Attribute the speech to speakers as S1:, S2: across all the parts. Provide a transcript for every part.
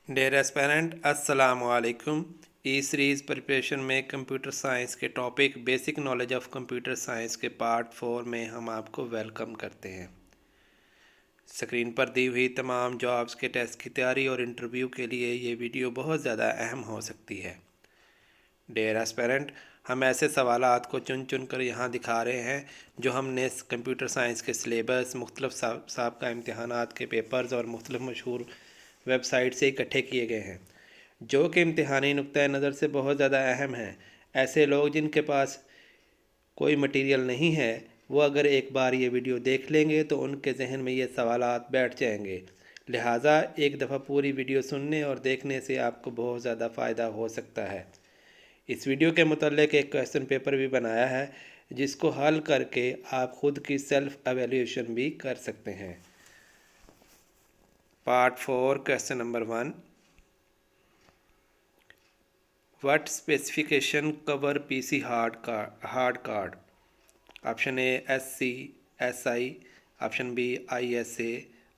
S1: Dear aspirant अस्सलाम वालेकुम। ई series preparation में कंप्यूटर साइंस के topic basic knowledge of computer science के पार्ट 4 में हम आपको वेलकम करते हैं। स्क्रीन पर दी हुई तमाम जॉब्स के टेस्ट की तैयारी और इंटरव्यू के लिए ये वीडियो बहुत ज़्यादा अहम हो सकती है। डियर एस्पेरेंट, हम ऐसे सवालात को चुन चुन कर यहाँ दिखा रहे हैं जो हमने कंप्यूटर साइंस के सिलेबस, मुख्तलिफ साबका इम्तहानात के पेपर्स और मुख्तलिफ मशहूर वेबसाइट से इकट्ठे किए गए हैं, जो कि इम्तहानी नुक्ता नज़र से बहुत ज़्यादा अहम हैं। ऐसे लोग जिनके पास कोई मटेरियल नहीं है, वो अगर एक बार ये वीडियो देख लेंगे तो उनके जहन में ये सवालात बैठ जाएंगे। लिहाजा एक दफ़ा पूरी वीडियो सुनने और देखने से आपको बहुत ज़्यादा फ़ायदा हो सकता है। इस वीडियो के मुतल्लिक़ एक क्वेश्चन पेपर भी बनाया है, जिसको हल करके आप ख़ुद की सेल्फ़ एवेल्यूशन भी कर सकते हैं। Part 4 question number 1, what specification cover PC hard card? Option A SC SI, option B ISA,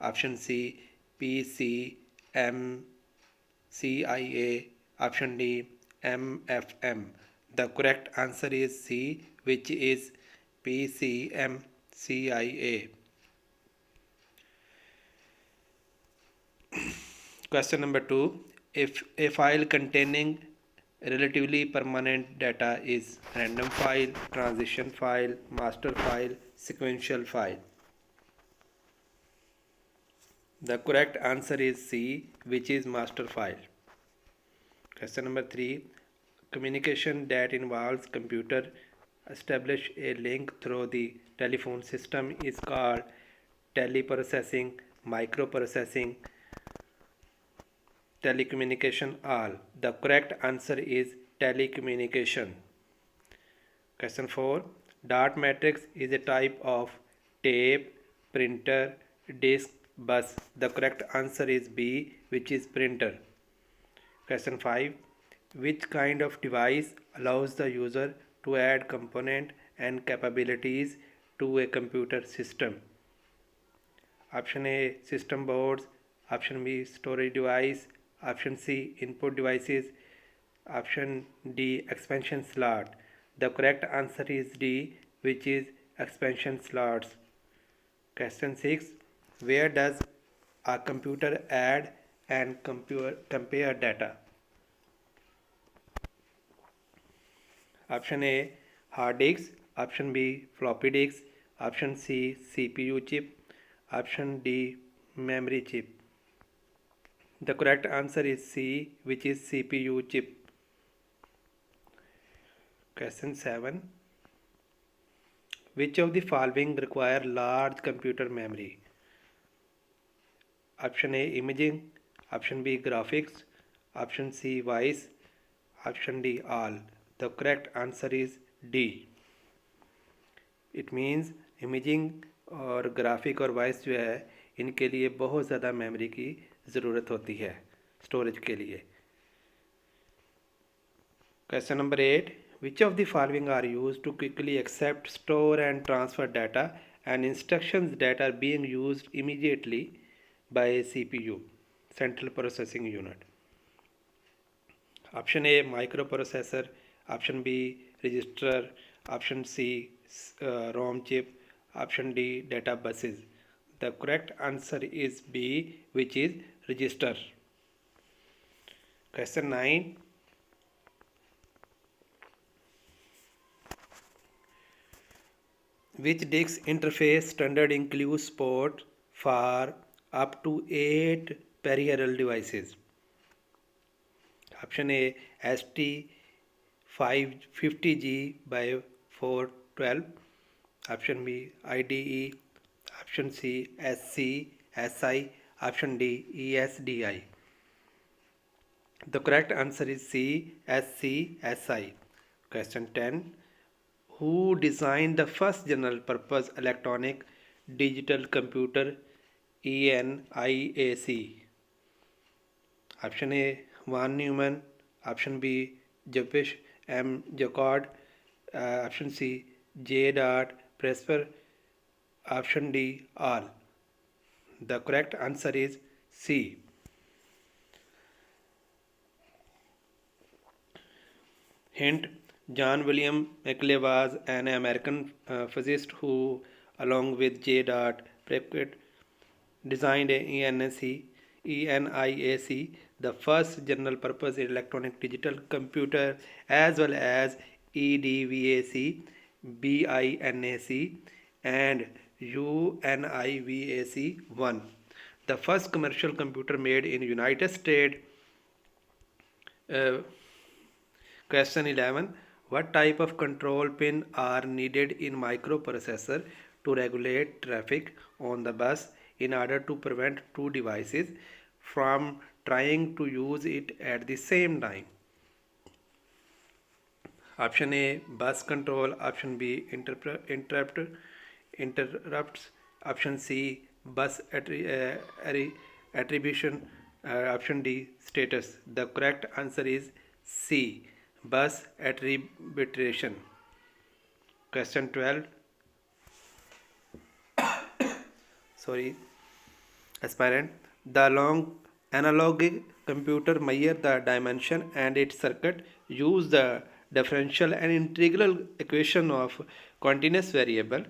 S1: option C PCM CIA, option D MFM. The correct answer is C, which is PCMCIA. Question number 2, if a file containing relatively permanent data is random file, transition file, master file, sequential file? The correct answer is C, which is master file. Question number 3, communication that involves computer establish a link through the telephone system is called teleprocessing, microprocessing, telecommunication all. The correct answer is telecommunication. Question 4, dot matrix is a type of tape, printer, disk, bus. The correct answer is B, which is printer. Question 5, which kind of device allows the user to add component and capabilities to a computer system? Option A, system boards, option B, storage device, option C, input devices, option D, expansion slot. The correct answer is D, which is expansion slots. Question 6, where does a computer add and compare data? Option A, hard disk, option B, floppy disk, option C, CPU chip, option D, memory chip. The correct answer is C, which is CPU chip. Question 7, which of the following require large computer memory? Option A, imaging, option B, graphics, option C, voice, option D, all. The correct answer is D. It means imaging और graphic और voice जो है, इनके लिए बहुत ज़्यादा memory की ज़रूरत होती है स्टोरेज के लिए। Question number 8, which of the following are used to quickly accept, store and transfer data and instructions that are being used immediately by a CPU, central processing unit? Option A, microprocessor, option B, register, option C, ROM chip, option D, data buses. The correct answer is B, which is register. Question 9, which disk interface standard includes support for up to 8 peripheral devices? Option A, ST 550G by 412, option B, IDE, option C, SC SI, option D, ESDI. The correct answer is C, SC SI. Question 10, who designed the first general purpose electronic digital computer, ENIAC? Option A, Von Neumann, option B, Joseph M. Jacquard, option C, J. Presper, option D, all. The correct answer is C. Hint: John William Maclay was an American physicist who, along with J. Precott, designed a ENIAC, the first general purpose electronic digital computer, as well as EDVAC, BINAC, and UNIVAC 1, the first commercial computer made in United States. uh, Question 11. What type of control pin are needed in microprocessor to regulate traffic on the bus in order to prevent two devices from trying to use it at the same time? Option A, bus control. Option B, interrupts. Option C, bus attribution. Option D, status. The correct answer is C, bus attribution. Question 12. Sorry, aspirant. The long analog computer measure the dimension and its circuit use the differential and integral equation of continuous variable.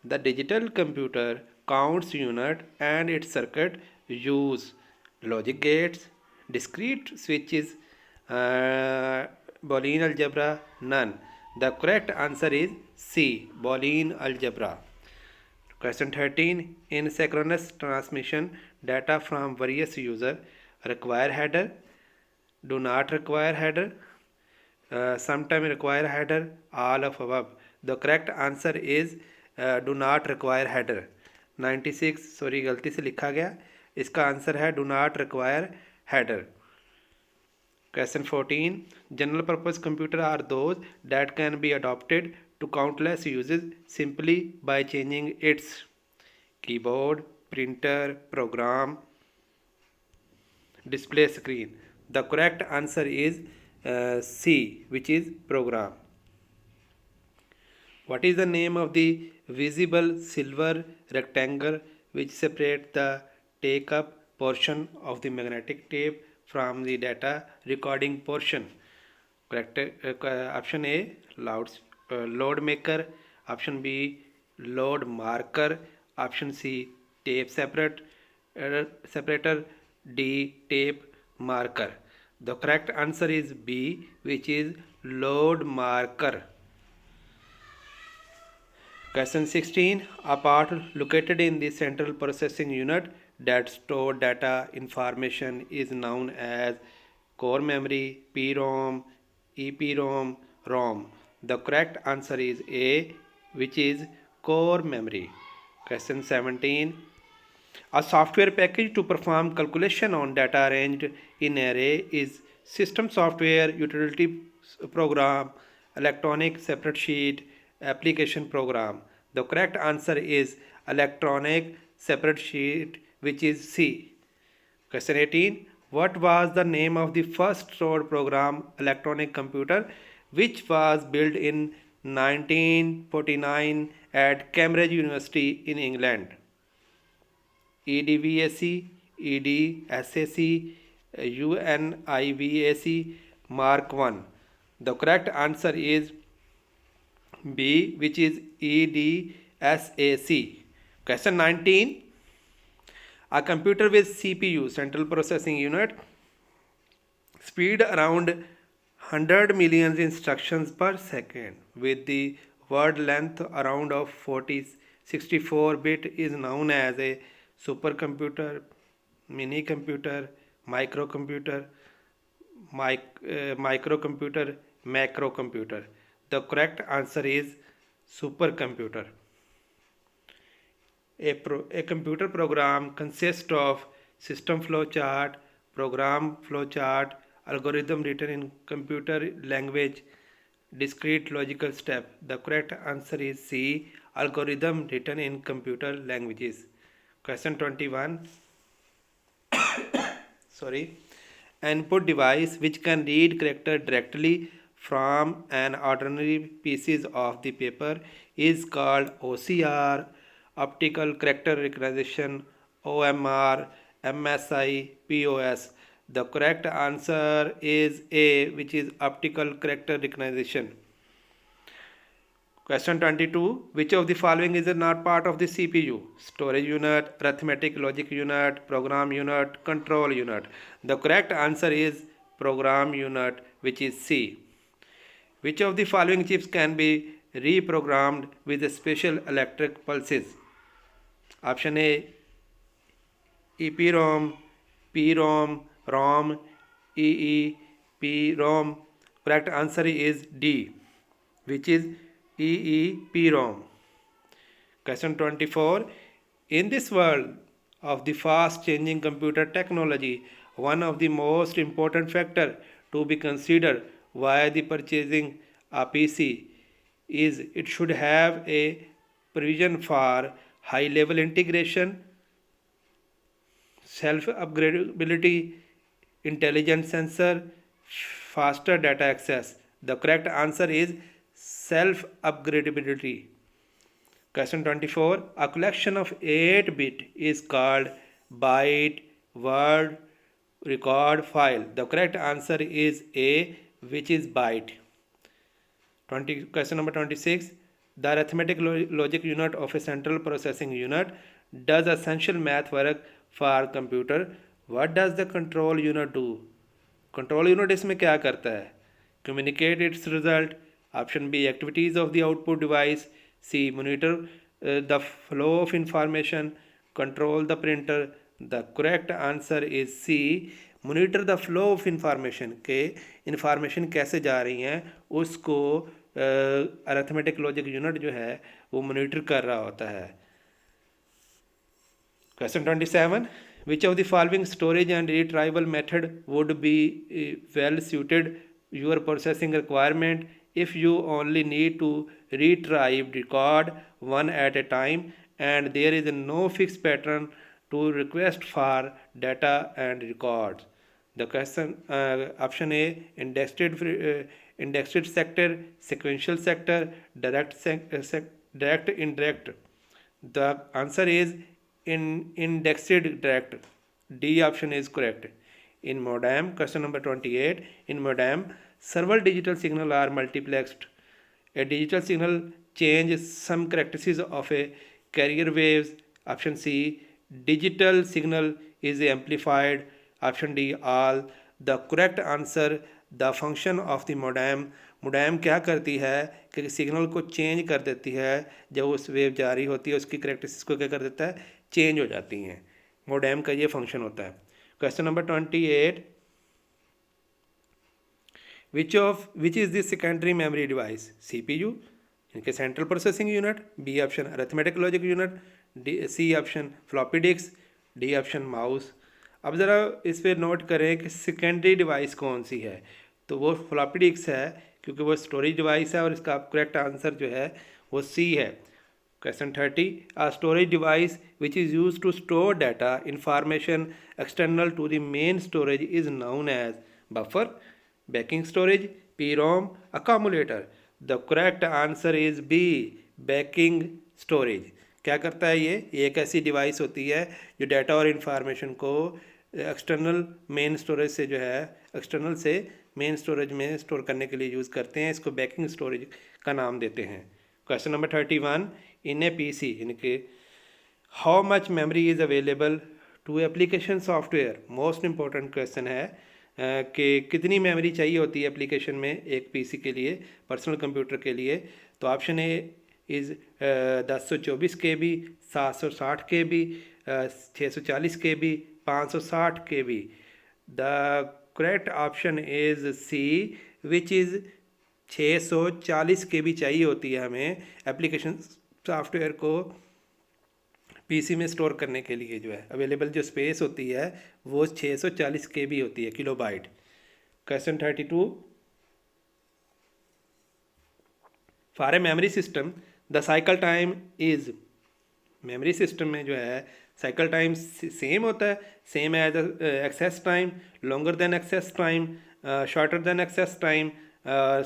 S1: The digital computer counts unit and its circuit use logic gates, discrete switches, Boolean algebra, none. The correct answer is C, Boolean algebra. Question 13. In synchronous transmission, data from various users require header, do not require header, sometime require header, all of above. The correct answer is do not require header. 96, sorry गलती से लिखा गया, इसका answer है do not require header. Question 14. General purpose computer are those that can be adopted to countless uses simply by changing its keyboard, printer, program, display screen. The correct answer is C, which is program. What is the name of the visible silver rectangle which separates the take-up portion of the magnetic tape from the data recording portion? Correct. Option A, load maker. Option B, load marker. Option C, tape separator. D, tape marker. The correct answer is B, which is load marker. Question 16. A part located in the central processing unit that store data information is known as core memory, PROM, EPROM, ROM. The correct answer is A, which is core memory. Question 17. A software package to perform calculation on data arranged in array is system software, utility program, electronic separate sheet, application program. The correct answer is electronic separate sheet, which is C. Question 18. What was the name of the first stored program electronic computer which was built in 1949 at Cambridge University in England? EDVAC, EDSAC, UNIVAC, Mark 1. The correct answer is B, which is EDSAC. Question 19. A computer with CPU, central processing unit, speed around 100 million instructions per second with the word length around of 64 bit is known as a supercomputer, mini computer, microcomputer, microcomputer, macrocomputer. The correct answer is supercomputer. A computer program consists of system flow chart, program flow chart, algorithm written in computer language, discrete logical step. The correct answer is C, algorithm written in computer languages. Question 21. Sorry. Input device which can read character directly from an ordinary pieces of the paper is called OCR, optical character recognition, OMR, MSI, POS. The correct answer is A, which is optical character recognition. Question 22. Which of the following is not part of the CPU? Storage unit, arithmetic logic unit, program unit, control unit. The correct answer is program unit, which is C. Which of the following chips can be reprogrammed with special electric pulses? Option A, EPROM, PROM, ROM, EEPROM. Correct answer is D, which is EEPROM. Question 24. In this world of the fast changing computer technology, one of the most important factor to be considered while the purchasing a PC is it should have a provision for high level integration, self upgradability, intelligent sensor, faster data access. The correct answer is self upgradability. Question 24. A collection of 8 bit is called byte, word, record, file. The correct answer is A, which is byte. Question number 26. The arithmetic logic unit of a central processing unit does essential math work for computer. What does the control unit do? Control unit इसमें क्या करता है? Communicate its result. Option B, activities of the output device. C, monitor the flow of information, control the printer. The correct answer is C, monitor the flow of information. के information कैसे जा रही हैं उसको अरिथमेटिक लॉजिक यूनिट जो है वो monitor कर रहा होता है. Question 27. Which of the following storage and retrieval method would be well suited your processing requirement if you only need to retrieve record one at a time and there is no fixed pattern to request for data and records? The question option A, indexed sector, sequential sector, direct indirect. The answer is in indexed direct. D option is correct. In modem, question number 28. In modem, several digital signal are multiplexed. A digital signal changes some characteristics of a carrier waves. Option C, digital signal is amplified. Option D, all. The correct answer, the function of the modem. Modem क्या करती है कि signal को change कर देती है. जब उस वेव जारी होती है उसकी करेक्टरिस्टिक्स को क्या कर देता है, चेंज हो जाती हैं. मोडेम का ये फंक्शन होता है. Question number 28. Which is the secondary memory device? CPU इनके central processing unit. B option arithmetic logic unit. C option floppy disk. D option mouse. अब ज़रा इस पर नोट करें कि सेकेंडरी डिवाइस कौन सी है. तो वो फ्लॉपी डिस्क है क्योंकि वो स्टोरेज डिवाइस है और इसका करेक्ट आंसर जो है वो सी है. Question 30. A storage device which is used to store data information external to the main storage is known as buffer, backing storage, PROM, accumulator. The correct answer is B, backing storage. क्या करता है ये एक ऐसी device होती है जो data और इन्फॉर्मेशन को एक्सटर्नल मेन स्टोरेज से जो है एक्सटर्नल से मेन स्टोरेज में स्टोर करने के लिए यूज़ करते हैं. इसको बैकिंग स्टोरेज का नाम देते हैं. Question number 31. In a PC इनके how much memory is available to application software. Most important question है कि कितनी मेमोरी चाहिए होती है एप्लीकेशन में एक PC के लिए, पर्सनल कंप्यूटर के लिए. तो option A is 1024 KB, 760 KB, 640 KB, 560 KB. The correct option is C, which is 640 KB चाहिए होती है हमें एप्लीकेशन सॉफ्टवेयर को PC में स्टोर करने के लिए. जो है अवेलेबल जो स्पेस होती है वो 640 KB होती है, kilobyte. Question 32. For a memory system the cycle time is. Memory system में जो है साइकिल टाइम सेम होता है, same as access time, longer than access time, shorter than access time,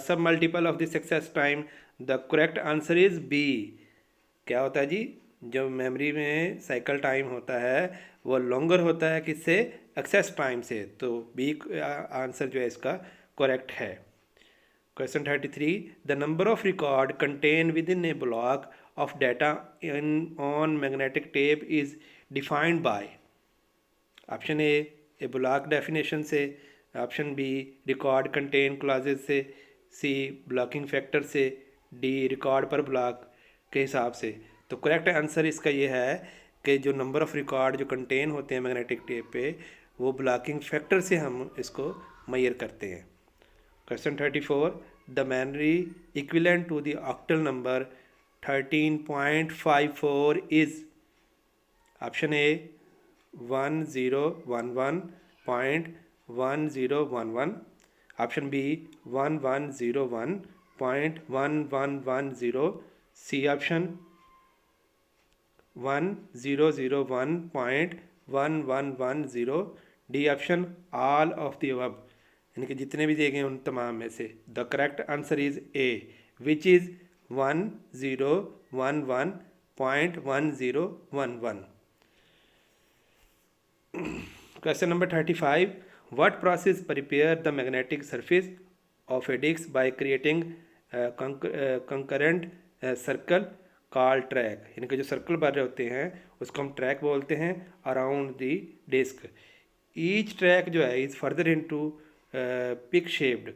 S1: sub multiple of this access time. The correct answer is B. क्या होता है जी, जो memory में साइकिल टाइम होता है वो लॉन्गर होता है किससे, एक्सेस टाइम से, तो बी आंसर जो है इसका करेक्ट है। Question 33, the number of record content within a block of data in on magnetic tape is defined by. Option A block definition से, option B record content clauses से, C blocking factor से, D record per block के हिसाब से। तो correct answer इसका ये है कि जो नंबर ऑफ रिकॉर्ड जो कंटेन होते हैं मैग्नेटिक टेप पे, वो ब्लॉकिंग फैक्टर से हम इसको मेजर करते हैं। Question 34, the memory equivalent to the octal number 13.54 is. Option A 1011.1011, option B 1101.1110, C option 1001.1110, D option all of the above. यानी कि जितने भी दिए गए उन तमाम में से। The correct answer is A which is 1011.1011। Question number 35, what process prepare the magnetic surface of a disk by creating concurrent circle called track। यानी कि जो सर्कल बन रहे होते हैं उसको हम ट्रैक बोलते हैं around the disc. Each track जो है is further into pick shaped.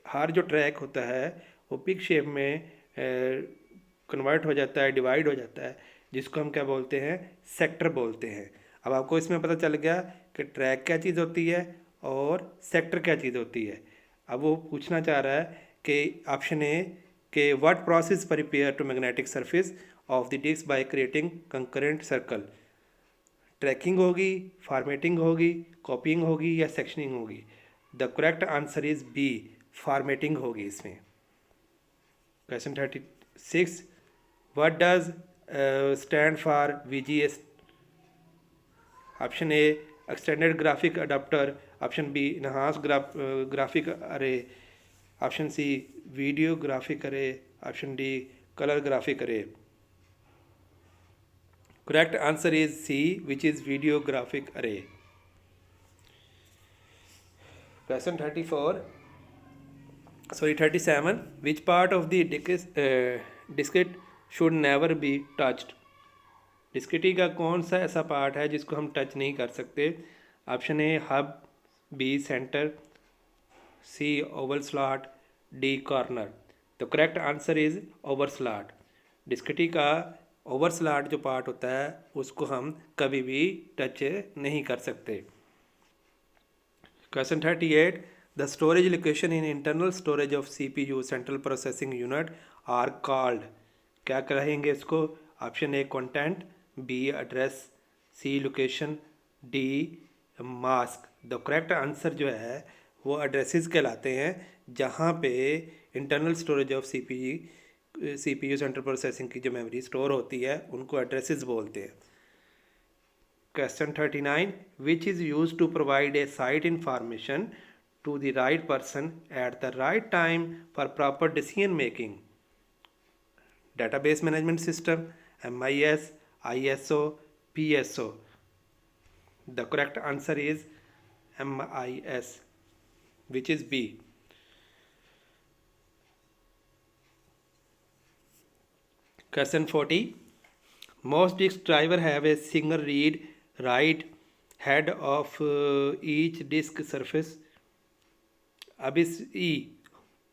S1: हर जो ट्रैक होता है वो पिक शेप में कन्वर्ट हो जाता है, डिवाइड हो जाता है, जिसको हम क्या बोलते हैं, सेक्टर बोलते हैं। अब आपको इसमें पता चल गया कि ट्रैक क्या चीज़ होती है और सेक्टर क्या चीज़ होती है। अब वो पूछना चाह रहा है कि ऑप्शन ए कि what process prepare to magnetic surface of the disk by creating concurrent circle. Tracking होगी, फॉर्मेटिंग होगी, कॉपिंग होगी या सेक्शनिंग होगी। The correct answer is B, formatting होगी इसमें। Question 36, what does stand for VGA। Option A extended graphic adapter, option B enhance graphic array, option C video graphic array, option D colour graphic array. Correct answer is C which is video graphic अरे। Question 37, which part of the diskette should never be touched. Diskette का कौन सा ऐसा part है जिसको हम touch नहीं कर सकते। Option A hub, B centre, C oval slot, D corner. तो correct answer is over slot. Diskette का ओवर स्लॉट जो पार्ट होता है उसको हम कभी भी टच नहीं कर सकते। Question 38, the storage location in internal storage of CPU central processing unit are called. क्या कहेंगे इसको। Option A content, B address, C location, D mask. The correct answer जो है वो एड्रेसेस कहलाते हैं, जहाँ पे internal storage of CPU central processing की जो मेमोरी स्टोर होती है उनको एड्रेसेस बोलते हैं। Question 39, which is use to provide a site information to the right person at the right time for proper decision making. Database management system, MIS, ISO, PSO। The correct answer is MIS, which is B. Question 40, most disk driver have a single read write head of each disk surface। अब इस E,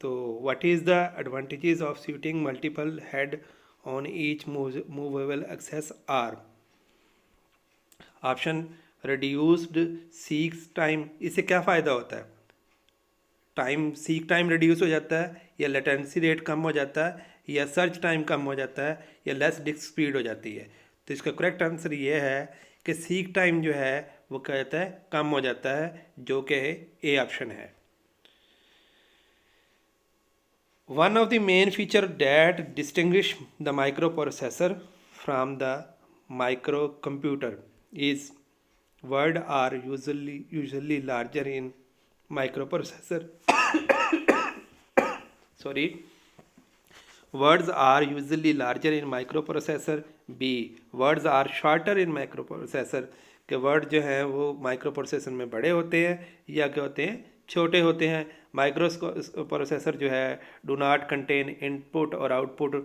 S1: तो what is the advantages of suiting multiple head on each movable axis R। Option reduced seek time. इससे क्या फ़ायदा होता है। Seek time reduce हो जाता है, या लेटेंसी रेट कम हो जाता है, या सर्च टाइम कम हो जाता है, या लेस डिस्क स्पीड हो जाती है। तो इसका करेक्ट आंसर ये है कि सीक टाइम जो है वो क्या होता है, कम हो जाता है, जो कि ए ऑप्शन है। One of the main features that distinguish the microprocessor from the microcomputer is words are usually larger in microprocessor sorry, words are usually larger in microprocessor। B, words are shorter in microprocessor। कि word जो हैं वो micro processor में बड़े होते हैं या क्या होते हैं, छोटे होते हैं। माइक्रो प्रोसेसर जो है डू नॉट कंटेन इनपुट और आउटपुट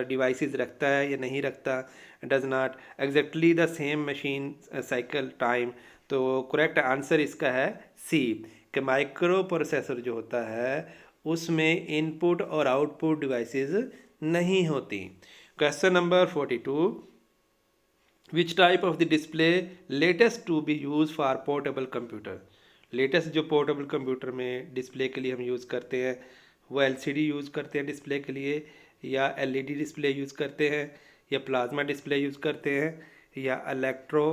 S1: डिवाइसेस रखता है या नहीं रखता, does not exactly the same machine cycle time. तो करेक्ट आंसर इसका है सी, कि माइक्रो प्रोसेसर जो होता है उसमें इनपुट और आउटपुट डिवाइसेस नहीं होती। Question number 42, which type of the display latest to be use for portable computer. Latest जो पोर्टेबल कंप्यूटर में डिस्प्ले के लिए हम यूज़ करते हैं वो एलसीडी यूज़ करते हैं डिस्प्ले के लिए, या एलईडी डिस्प्ले यूज़ करते हैं, या प्लाज्मा डिस्प्ले यूज़ करते हैं, या इलेक्ट्रो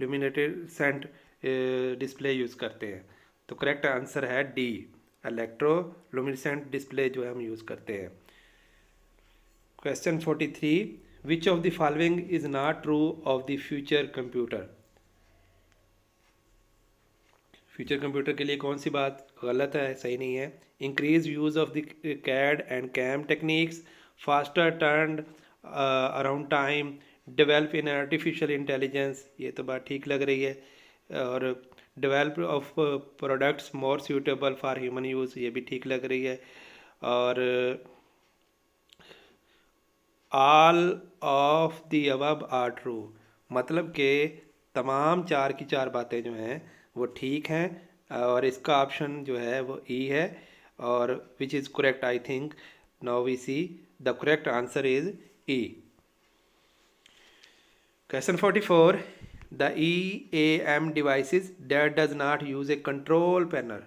S1: ल्यूमिनेसेंट डिस्प्ले यूज़ करते हैं। तो करेक्ट आंसर है डी, इलेक्ट्रो ल्यूमिनेसेंट डिस्प्ले जो है हम यूज़ करते हैं। Question 43, which of the following is not true of the future computer. Future computer के लिए कौन सी बात गलत है, सही नहीं है। Increase use of the CAD and CAM techniques, faster turn around time, develop in artificial intelligence, ये तो बात ठीक लग रही है। और develop of products more suitable for human use, ये भी ठीक लग रही है। और all of the above are true, मतलब कि तमाम चार की चार बातें जो हैं वो ठीक हैं। और इसका ऑप्शन जो है वो ई है, और which is correct I think. Now we see the correct answer is E. Question 44, the EAM devices that does not use a control panel,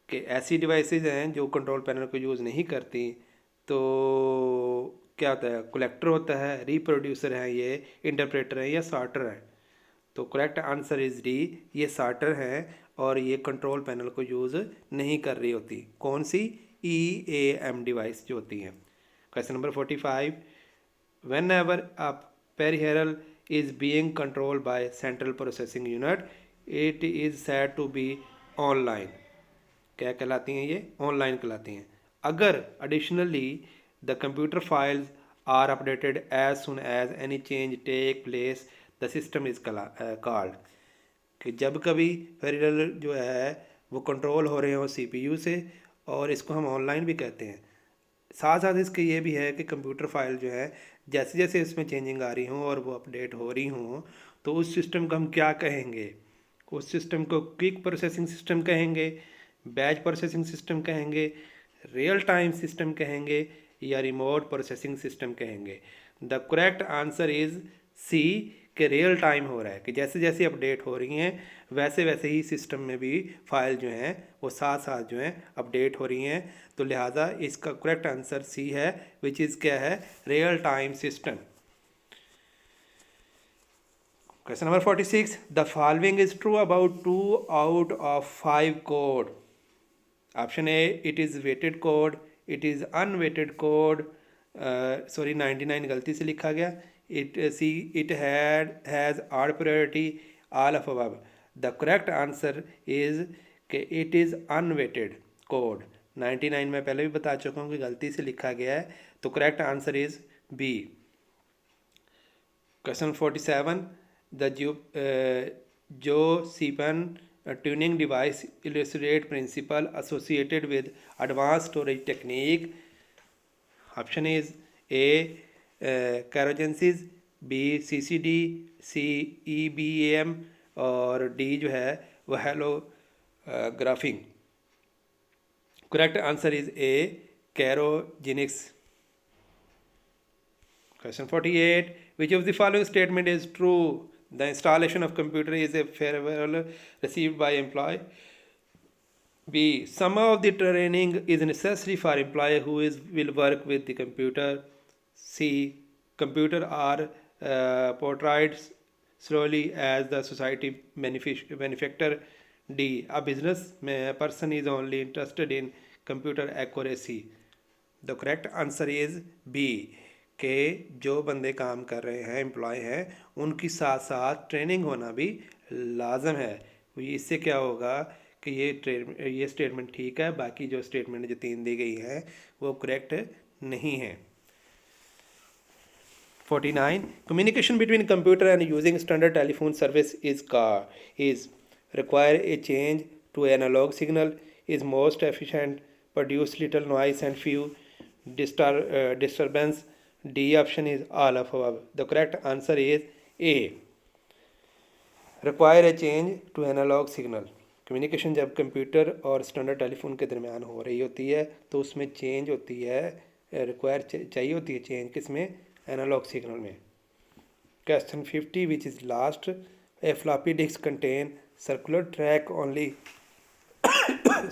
S1: कि ऐसी डिवाइसेस हैं जो कंट्रोल पैनल को यूज़ नहीं करती। तो क्या होता है, कलेक्टर होता है, रिप्रोड्यूसर है, ये इंटरप्रेटर है, या सॉर्टर है। तो करेक्ट आंसर इज डी, ये सॉर्टर है और ये कंट्रोल पैनल को यूज़ नहीं कर रही होती। कौन सी, EAM डिवाइस जो होती हैं। Question number 45, whenever a peripheral is being controlled by central processing unit, it is said to be online. क्या कहलाती हैं ये, ऑनलाइन कहलाती हैं। अगर additionally the computer files are updated as soon as any change take place, the system is called, कि जब कभी पेरिफेरल जो है वो कंट्रोल हो रहे हो CPU से, और इसको हम ऑनलाइन भी कहते हैं। साथ साथ इसके ये भी है कि कंप्यूटर फाइल जो है जैसे जैसे इसमें चेंजिंग आ रही हों और वो अपडेट हो रही हों, तो उस सिस्टम को हम क्या कहेंगे, उस सिस्टम को क्विक प्रोसेसिंग सिस्टम कहेंगे, बैच प्रोसेसिंग सिस्टम कहेंगे, रियल टाइम सिस्टम कहेंगे, या रिमोट प्रोसेसिंग सिस्टम कहेंगे। The correct answer is C, कि रियल टाइम हो रहा है, कि जैसे जैसे अपडेट हो रही हैं वैसे वैसे ही सिस्टम में भी फाइल जो हैं वो साथ साथ जो हैं अपडेट हो रही हैं। तो लिहाजा इसका करेक्ट आंसर सी है, विच इज़ क्या है, real time system. Question number 46, the following is true about 2 out of 5 code. Option A, it is weighted code, it is unweighted code, sorry 99 गलती से लिखा गया। It C, it has odd priority, all of above. The correct answer is कि it is unweighted code. 99 मैं पहले भी बता चुका हूँ कि गलती से लिखा गया है, तो correct answer is B. Question 47, the Josephson tuning device illustrate principle associated with advanced storage technique. Option is A, Cryogenics, B, CCD, C, EBAM, और D जो है वो heliographing. Correct answer is A, cryogenics. Question 48, which of the following statement is true? The installation of computer is a farewell received by employee. B, some of the training is necessary for employee who will work with the computer. C, computer are portrayed slowly as the society benefactor. D, a business person is only interested in computer accuracy. The correct answer is B, के जो बंदे काम कर रहे हैं, employ हैं, उनकी साथ साथ ट्रेनिंग होना भी लाजम है। इससे क्या होगा कि ये स्टेटमेंट ठीक है, बाकी जो स्टेटमेंट जो 3 दी गई हैं वो करेक्ट नहीं है। 49. Communication between computer and using standard telephone service is require a change to analog signal, is most efficient, produce little noise and few disturbance. D option is all of above. The correct answer is A. Require a change to analog signal. Communication जब computer और standard telephone के दरमियान हो रही होती है तो उसमें चेंज होती है, रिक्वायर चाहिए होती है चेंज किसमें, एनालॉग सिग्नल में। Question 50 which is last, A floppy disk contain circular track only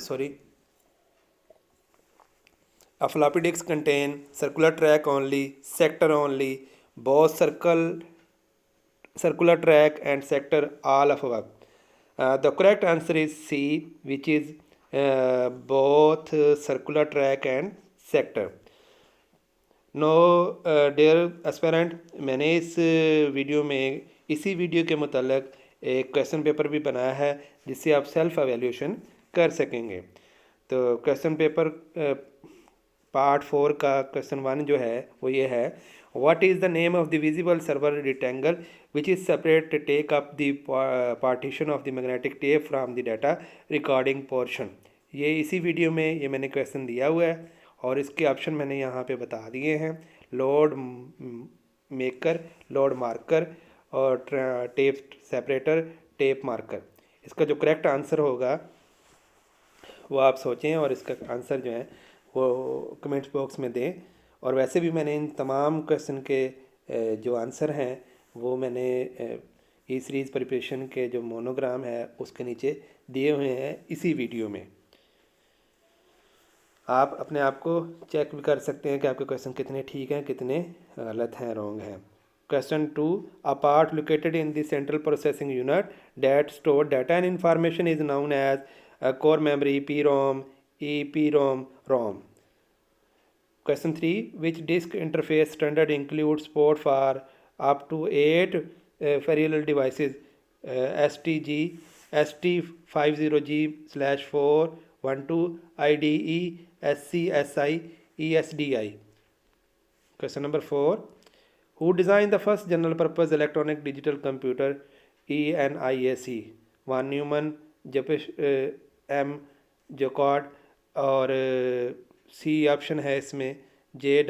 S1: sorry a floppy disk contain circular track only, sector only, both circular track and sector, all of above. The correct answer is C, which is both circular track and sector. No dear aspirant, मैंने इस video में इसी video के मुताल्लिक एक question paper भी बनाया है जिससे आप सेल्फ एवेल्यूशन कर सकेंगे। तो क्वेश्चन पेपर पार्ट 4 का क्वेश्चन 1 जो है वो ये है, what is the name of the visible server rectangle which is separate to take up the partition of the magnetic tape from the data recording portion. ये इसी वीडियो में ये मैंने क्वेश्चन दिया हुआ है और इसके ऑप्शन मैंने यहाँ पे बता दिए हैं, लोड मेकर, लोड मार्कर और टेप सेपरेटर, टेप मार्कर। इसका जो करेक्ट आंसर होगा वो आप सोचें और इसका आंसर जो है वो कमेंट्स बॉक्स में दें। और वैसे भी मैंने इन तमाम क्वेश्चन के जो आंसर हैं वो मैंने ई सीरीज़ प्रिपरेशन के जो मोनोग्राम है उसके नीचे दिए हुए हैं इसी वीडियो में। आप अपने आप को चेक भी कर सकते हैं कि आपके क्वेश्चन कितने ठीक हैं, कितने गलत हैं, रॉन्ग हैं। Question 2, a part located in the central processing unit that store data and information is known as core memory, PROM, EPROM, ROM. Question 3, which disk interface standard includes support for up to 8 parallel devices, STG, ST50G/412, IDE, SCSI, ESDI. Question number 4, who designed the first general purpose electronic digital computer, ENIAC? Von Neumann, M. Jacquard और C option है इसमें J.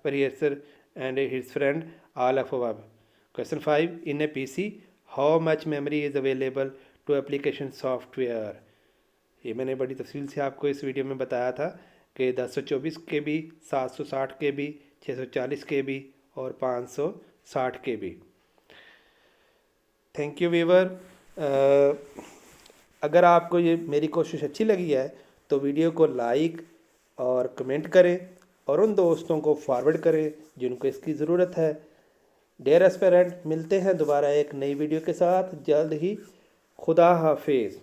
S1: Pariser and his friend, all of above. Question 5, in a PC how much memory is available to application software? ये मैंने बड़ी तफसील से आपको इस वीडियो में बताया था कि 1024 KB, 760 KB, 640 KB और 560 KB। Thank you viewer. अगर आपको ये मेरी कोशिश अच्छी लगी है तो वीडियो को लाइक और कमेंट करें और उन दोस्तों को फॉरवर्ड करें जिनको इसकी ज़रूरत है। डियर एस्पिरेंट, मिलते हैं दोबारा एक नई वीडियो के साथ जल्द ही। खुदा हाफिज़।